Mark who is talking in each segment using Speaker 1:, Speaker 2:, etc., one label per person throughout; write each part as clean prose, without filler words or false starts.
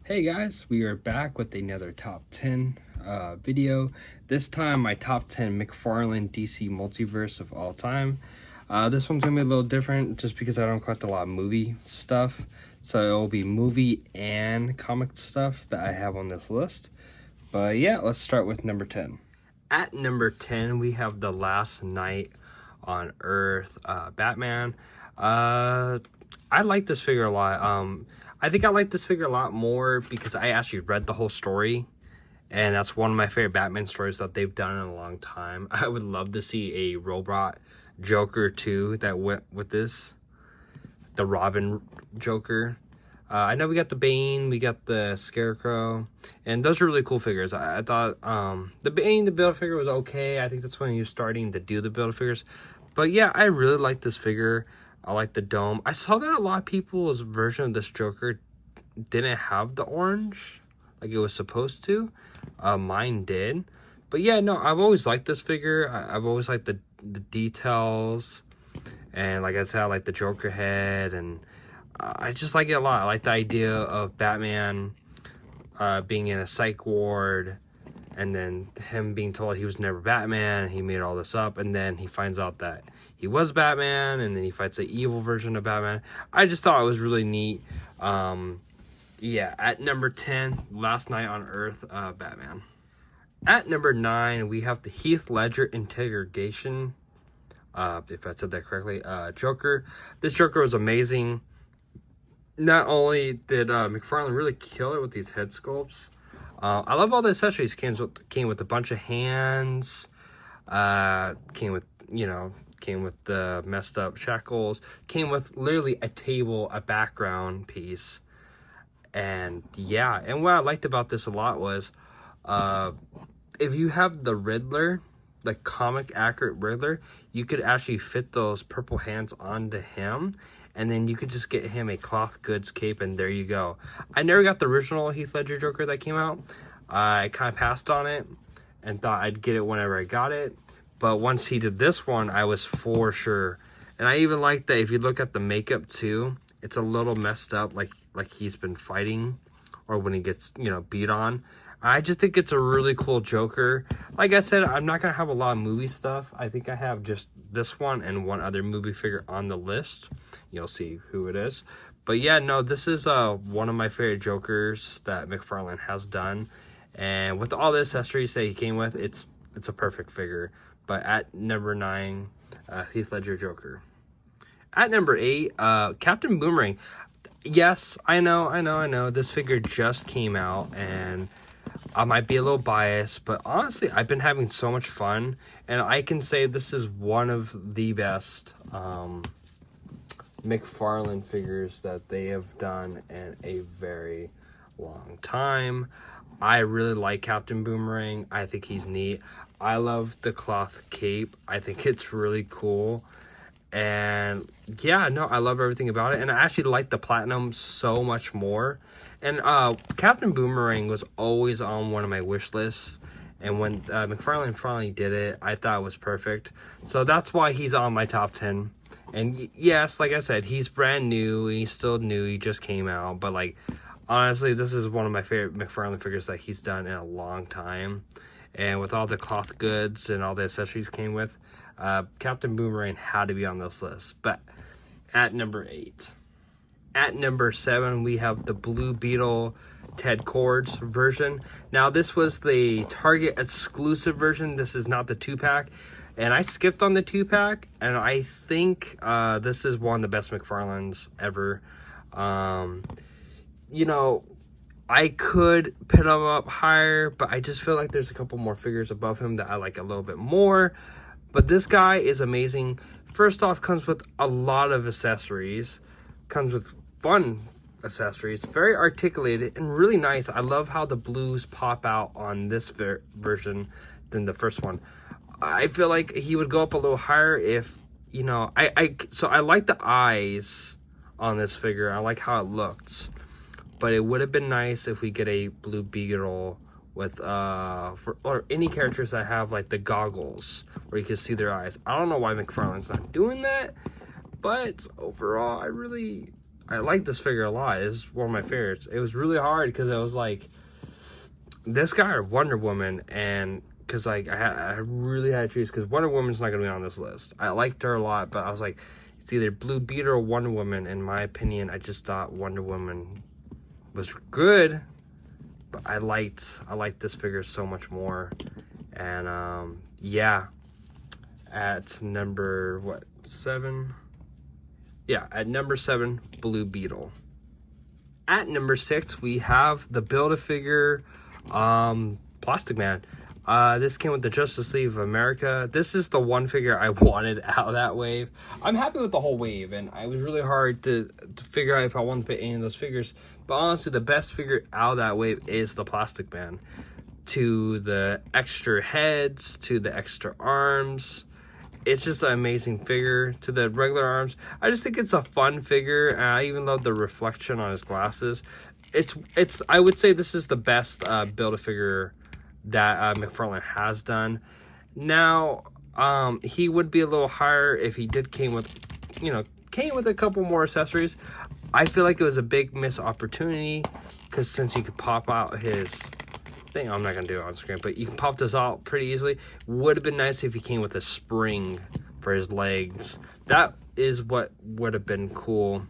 Speaker 1: Hey guys, we are back with another top 10 video. This time my top 10 McFarlane DC multiverse of all time. This one's gonna be a little different just because I don't collect a lot of movie stuff. So it'll be movie and comic stuff that I have on this list. But yeah, let's start with number 10. At number 10, we have The Last Night on Earth, Batman. I like this figure a lot. I think I like this figure a lot more because I actually read the whole story, and that's one of my favorite Batman stories that they've done in a long time. I would love to see a robot Joker too that went with this, the Robin Joker. I know we got the Bane, we got the Scarecrow, and those are really cool figures. I thought the Bane, the Build-A-Figure was okay. I think that's when you're starting to do the Build-A-Figures. But yeah, I really like this figure. I like the dome. I saw that a lot of people's version of this Joker didn't have the orange like it was supposed to. Mine did. But yeah, no, I've always liked this figure. I've always liked the details. And like I said, I like the Joker head. And I just like it a lot. I like the idea of Batman being in a psych ward. And then him being told he was never Batman. He made all this up. And then he finds out that he was Batman. And then he fights the evil version of Batman. I just thought it was really neat. Yeah, at number 10, Last Night on Earth, Batman. At number 9, we have the Heath Ledger Interrogation. If I said that correctly. Joker. This Joker was amazing. Not only did McFarlane really kill it with these head sculpts, I love all the accessories. Came with a bunch of hands. Came with the messed up shackles. Came with literally a table, a background piece. And yeah, and what I liked about this a lot was, if you have the Riddler, the comic accurate Riddler, you could actually fit those purple hands onto him. And then you could just get him a cloth goods cape, and there you go. I never got the original Heath Ledger Joker that came out. I kind of passed on it and thought I'd get it whenever I got it. But once he did this one, I was for sure. And I even like that if you look at the makeup too, it's a little messed up, like he's been fighting or when he gets, beat on. I just think it's a really cool Joker. Like I said, I'm not going to have a lot of movie stuff. I think I have just this one and one other movie figure on the list. You'll see who it is. But yeah, no, this is one of my favorite Jokers that McFarlane has done. And with all the accessories that he came with, it's a perfect figure. But at number 9, Heath Ledger Joker. At number 8, Captain Boomerang. Yes, I know. This figure just came out, and I might be a little biased, but honestly, I've been having so much fun, and I can say this is one of the best McFarlane figures that they have done in a very long time. I really like Captain Boomerang. I think he's neat. I love the cloth cape. I think it's really cool. And yeah, no, I love everything about it. And I actually like the platinum so much more. And Captain Boomerang was always on one of my wish lists. And when McFarlane finally did it, I thought it was perfect. So that's why he's on my top 10. And yes, like I said, he's brand new. He's still new. He just came out. But like, honestly, this is one of my favorite McFarlane figures that he's done in a long time. And with all the cloth goods and all the accessories came with, Captain Boomerang had to be on this list. But at number 8. At number 7, we have the Blue Beetle Ted Kord's version. Now, this was the Target exclusive version. This is not the 2-pack. And I skipped on the 2-pack. And I think this is one of the best McFarlane's ever. I could put him up higher, but I just feel like there's a couple more figures above him that I like a little bit more. But this guy is amazing. First off, comes with a lot of accessories. Comes with fun accessories. Very articulated and really nice. I love how the blues pop out on this version than the first one. I feel like he would go up a little higher if, so I like the eyes on this figure. I like how it looks. But it would have been nice if we get a Blue Beetle with or any characters that have like the goggles where you can see their eyes. I don't know why McFarlane's not doing that, but overall I really I like this figure a lot. It's one of my favorites. It was really hard because I was like, this guy or Wonder Woman, and because like I really had to choose because Wonder Woman's not gonna be on this list. I liked her a lot, but I was like, it's either Blue Beetle or Wonder Woman. In my opinion, I just thought Wonder Woman was good, but I liked this figure so much more. And yeah, at number 7? Yeah, at number 7, Blue Beetle. At number 6, we have the Build-A-Figure Plastic Man. This came with the Justice League of America. This is the one figure I wanted out of that wave. I'm happy with the whole wave, and it was really hard to figure out if I wanted to pick any of those figures. But honestly, the best figure out of that wave is the Plastic Man. To the extra heads, to the extra arms. It's just an amazing figure. To the regular arms, I just think it's a fun figure. I even love the reflection on his glasses. It's. I would say this is the best Build-A-Figure that McFarlane has done. Now, he would be a little higher if he came with a couple more accessories. I feel like it was a big missed opportunity because since you could pop out his thing, I'm not gonna do it on screen, but you can pop this out pretty easily. Would have been nice if he came with a spring for his legs. That is what would have been cool.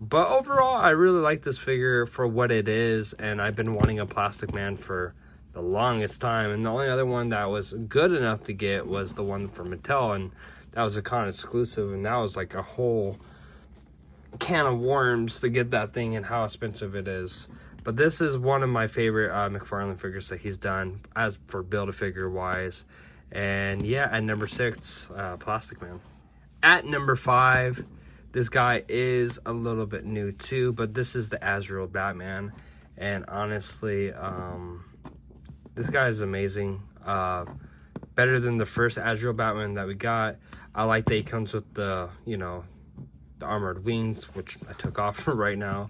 Speaker 1: But overall, I really like this figure for what it is, and I've been wanting a Plastic Man for the longest time, and the only other one that was good enough to get was the one from Mattel, and that was a con exclusive, and that was like a whole can of worms to get that thing and how expensive it is. But this is one of my favorite McFarlane figures that he's done as for Build-A-Figure wise. And yeah, at number 6, Plastic Man. At number 5, this guy is a little bit new too, but this is the Azrael Batman, and honestly, this guy is amazing. Better than the first Azrael Batman that we got. I like that he comes with the, the armored wings, which I took off right now.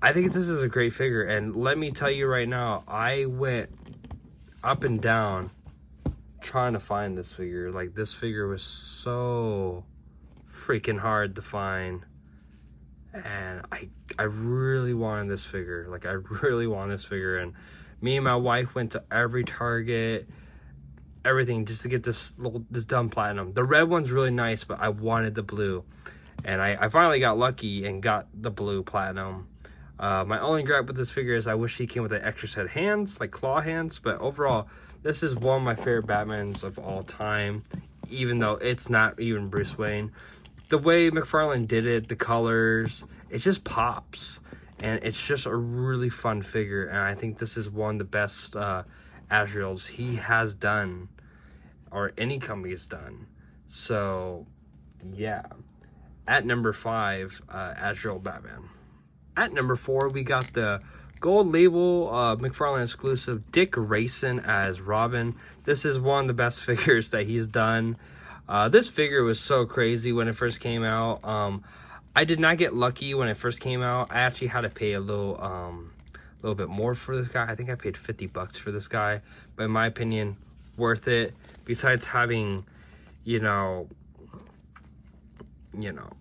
Speaker 1: I think this is a great figure, and let me tell you right now, I went up and down trying to find this figure. Like, this figure was so freaking hard to find. And I really wanted this figure. Like, I really wanted this figure. And me and my wife went to every Target, everything, just to get this dumb platinum. The red one's really nice, but I wanted the blue. And I finally got lucky and got the blue platinum. My only gripe with this figure is I wish he came with the extra set of hands, like claw hands. But overall, this is one of my favorite Batmans of all time, even though it's not even Bruce Wayne. The way McFarlane did it, the colors, it just pops. And it's just a really fun figure. And I think this is one of the best Azraels he has done, or any company's done. So, yeah. At number 5, Azrael Batman. At number 4, we got the gold label McFarlane exclusive Dick Grayson as Robin. This is one of the best figures that he's done. This figure was so crazy when it first came out. I did not get lucky when it first came out. I actually had to pay a little bit more for this guy. I think I paid $50 for this guy, but in my opinion, worth it. Besides having,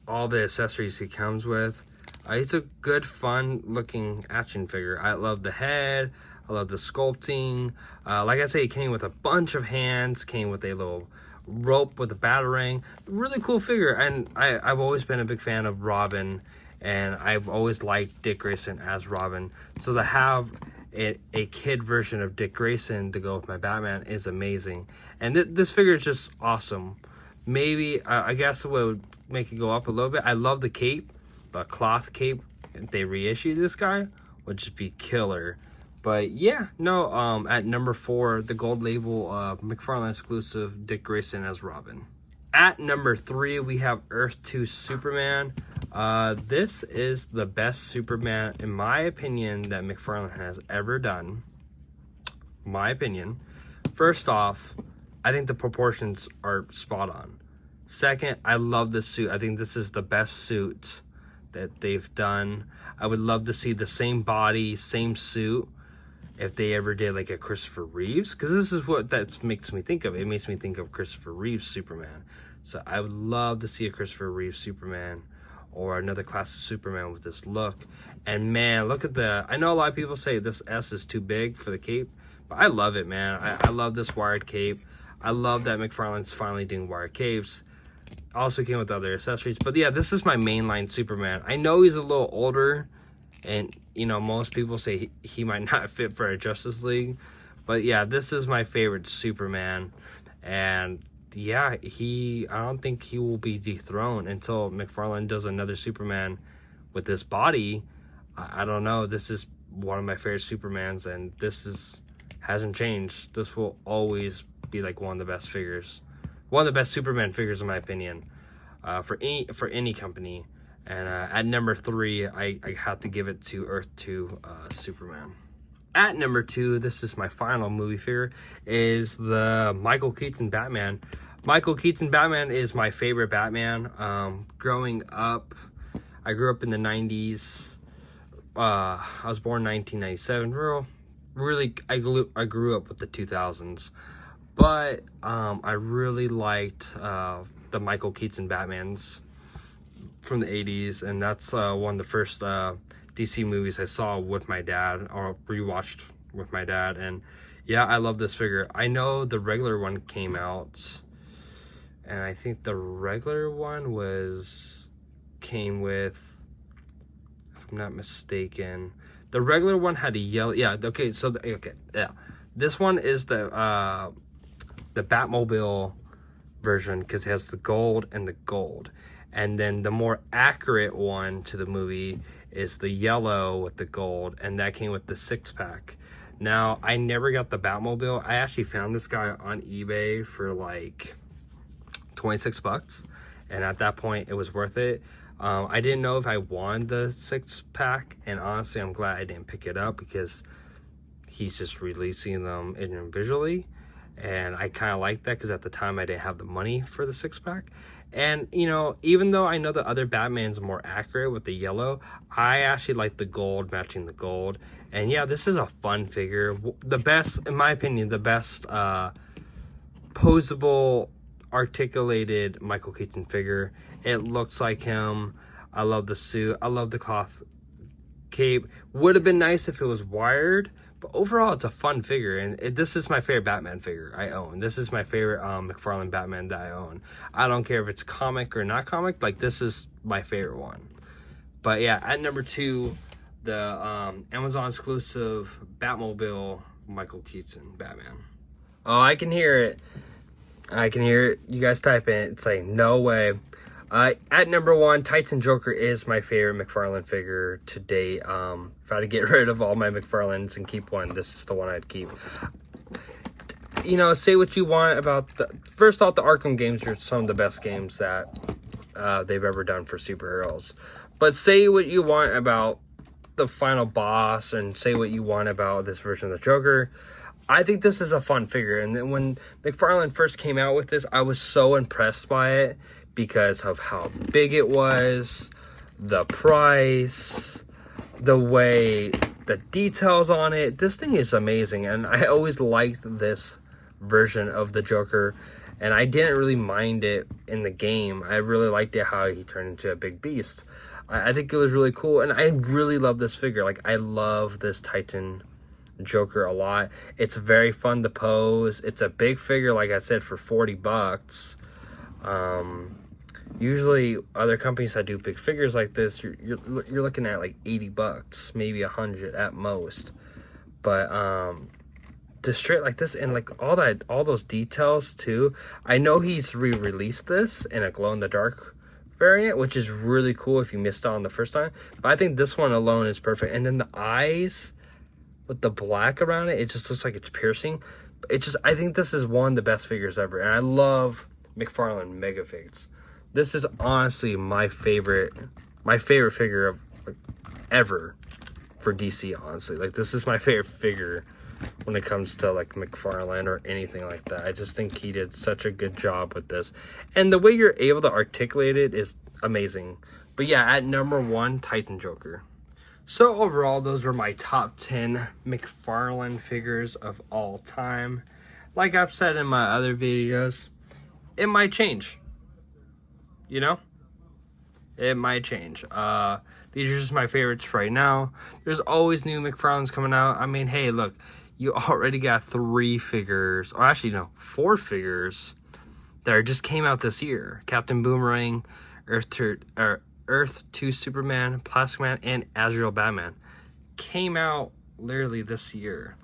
Speaker 1: all the accessories he comes with, it's a good, fun-looking action figure. I love the head. I love the sculpting. Like I say, it came with a bunch of hands. Came with a little rope with a batarang. Really cool figure. And I've always been a big fan of Robin, and I've always liked Dick Grayson as Robin. So to have a kid version of Dick Grayson to go with my Batman is amazing. And this figure is just awesome. Maybe, I guess what would make it go up a little bit, I love the cape. The cloth cape, if they reissue this guy, would just be killer. But yeah, no, at number 4, the gold label McFarlane exclusive Dick Grayson as Robin. At number 3, we have Earth 2 Superman. This is the best Superman, in my opinion, that McFarlane has ever done. My opinion. First off, I think the proportions are spot on. Second, I love this suit. I think this is the best suit that they've done. I would love to see the same body, same suit, if they ever did like a Christopher Reeves, because this is what that makes me think of. It makes me think of Christopher Reeves Superman. So I would love to see a Christopher Reeves Superman, or another classic Superman with this look. And man, look at I know a lot of people say this S is too big for the cape, but I love it, man. I love this wired cape. I love that McFarlane's finally doing wired capes. Also came with other accessories. But yeah, this is my mainline Superman. I know he's a little older, and you know, most people say he might not fit for a Justice League. But yeah, this is my favorite Superman. And yeah, I don't think he will be dethroned until McFarlane does another Superman with this body. I don't know. This is one of my favorite Supermans, and hasn't changed. This will always be like one of the best figures, one of the best Superman figures in my opinion, for any company. And at number 3, I have to give it to Earth 2 Superman. At number 2, this is my final movie figure, is the Michael Keaton Batman. Michael Keaton Batman is my favorite Batman. Growing up, I grew up in the 90s. I was born in 1997. Really, I grew up with the 2000s. But I really liked the Michael Keaton Batmans from the 80s, and that's one of the first DC movies I saw with my dad, or rewatched with my dad. And yeah, I love this figure. I know the regular one came out, and I think the regular one came with, if I'm not mistaken, the regular one had a yellow, yeah, okay, so this one is the Batmobile version, because it has the gold and the gold. And then the more accurate one to the movie is the yellow with the gold, and that came with the 6-pack. Now, I never got the Batmobile. I actually found this guy on eBay for like $26, and at that point it was worth it. I didn't know if I wanted the 6-pack, and honestly I'm glad I didn't pick it up, because he's just releasing them individually. And I kind of like that, because at the time I didn't have the money for the 6-pack. And, you know, even though I know the other Batman's more accurate with the yellow, I actually like the gold matching the gold. And yeah, this is a fun figure. The best, in my opinion, the best posable, articulated Michael Keaton figure. It looks like him. I love the suit. I love the cloth cape. Would have been nice if it was wired. But overall, it's a fun figure, and this is my favorite Batman figure I own. This is my favorite McFarlane Batman that I own. I don't care if it's comic or not comic. Like, this is my favorite one. But yeah, at number 2, the Amazon exclusive Batmobile Michael Keaton Batman. Oh, I can hear it. I can hear it. You guys type in. It's like, no way. At number 1, Titan Joker is my favorite McFarlane figure to date. If I had to get rid of all my McFarlanes and keep one, this is the one I'd keep. You know, say what you want about first off, the Arkham games are some of the best games that they've ever done for superheroes. But say what you want about the final boss, and say what you want about this version of the Joker. I think this is a fun figure. And then when McFarlane first came out with this, I was so impressed by it, because of how big it was, the price, the way, the details on it. This thing is amazing, and I always liked this version of the Joker, and I didn't really mind it in the game. I really liked it how he turned into a big beast. I think it was really cool, and I really love this figure. Like, I love this Titan Joker a lot. It's very fun to pose. It's a big figure, like I said, for $40. Usually other companies that do big figures like this, you're looking at like $80, maybe $100 at most. But to straight like this, and like all those details too. I know he's re-released this in a glow-in-the-dark variant, which is really cool if you missed out on the first time. But I think this one alone is perfect. And then the eyes with the black around it, it just looks like it's piercing. I think this is one of the best figures ever. And I love McFarlane Mega Figs. This is honestly my favorite figure of ever for DC, honestly. Like, this is my favorite figure when it comes to like McFarlane or anything like that. I just think he did such a good job with this. And the way you're able to articulate it is amazing. But yeah, at number 1, Titan Joker. So overall, those were my top 10 McFarlane figures of all time. Like I've said in my other videos, it might change. You know? It might change. These are just my favorites right now. There's always new McFarlanes coming out. I mean, hey, look, you already got 3 figures, or actually no, 4 figures that just came out this year. Captain Boomerang, Earth 2 Superman, Plastic Man, and Azrael Batman came out literally this year,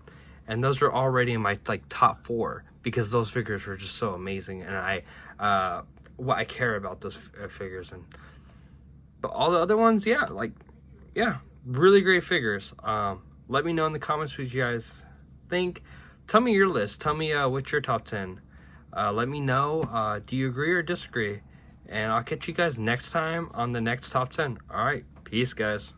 Speaker 1: and those are already in my like top 4 because those figures were just so amazing, and I care about those figures. And but all the other ones, yeah, really great figures. Let me know in the comments what you guys think. Tell me your list. Tell me what's your top 10. Let me know, do you agree or disagree? And I'll catch you guys next time on the next top 10. All right, peace, guys.